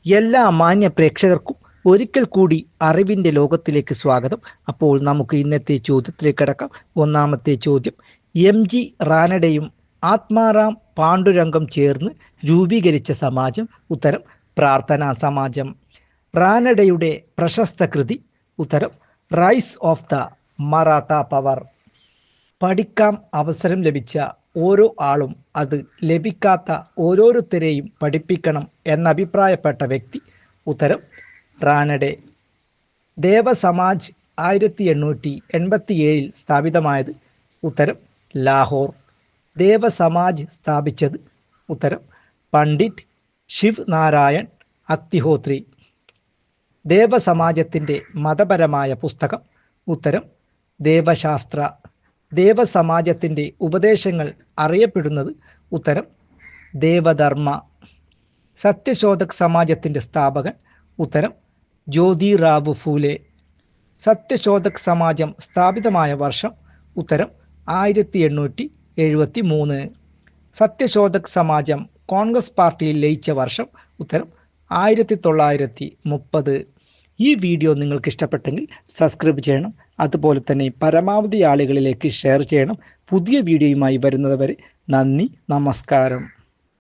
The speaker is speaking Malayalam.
എല്ലാ മാന്യ പ്രേക്ഷകർക്കും ഒരിക്കൽ കൂടി അറിവിൻ്റെ ലോകത്തിലേക്ക് സ്വാഗതം. അപ്പോൾ നമുക്ക് ഇന്നത്തെ ചോദ്യത്തിലേക്ക് കടക്കാം. ഒന്നാമത്തെ ചോദ്യം, MG റാനഡയും ആത്മാറാം പാണ്ഡുരംഗം ചേർന്ന് രൂപീകരിച്ച സമാജം? ഉത്തരം പ്രാർത്ഥനാ സമാജം. റാനഡയുടെ പ്രശസ്ത കൃതി? ഉത്തരം rise of the Maratha power. പഠിക്കാൻ അവസരം ലഭിച്ച ഓരോ ആളും അത് ലഭിക്കാത്ത ഓരോരുത്തരെയും പഠിപ്പിക്കണം എന്നഭിപ്രായപ്പെട്ട വ്യക്തി? ഉത്തരം റാനഡെ. ദേവസമാജ് 1887 സ്ഥാപിതമായത്? ഉത്തരം ലാഹോർ. ദേവസമാജ് സ്ഥാപിച്ചത്? ഉത്തരം പണ്ഡിറ്റ് ശിവ് നാരായൺ അഗ്നിഹോത്രി. ദേവസമാജത്തിൻ്റെ മതപരമായ പുസ്തകം? ഉത്തരം ദേവശാസ്ത്ര. ദേവസമാജത്തിൻ്റെ ഉപദേശങ്ങൾ അറിയപ്പെടുന്നത്? ഉത്തരം ദേവധർമ്മ. സത്യശോധക് സമാജത്തിൻ്റെ സ്ഥാപകൻ? ഉത്തരം ജ്യോതിറാവു ഫൂലെ. സത്യശോധക് സമാജം സ്ഥാപിതമായ വർഷം? ഉത്തരം 1873. സത്യശോധക് സമാജം കോൺഗ്രസ് പാർട്ടിയിൽ ലയിച്ച വർഷം? ഉത്തരം 1930. ഈ വീഡിയോ നിങ്ങൾക്ക് ഇഷ്ടപ്പെട്ടെങ്കിൽ സബ്സ്ക്രൈബ് ചെയ്യണം. അതുപോലെ തന്നെ പരമാവധി ആളുകളിലേക്ക് ഷെയർ ചെയ്യണം. പുതിയ വീഡിയോയുമായി വരുന്നത് വരെ നന്ദി, നമസ്കാരം.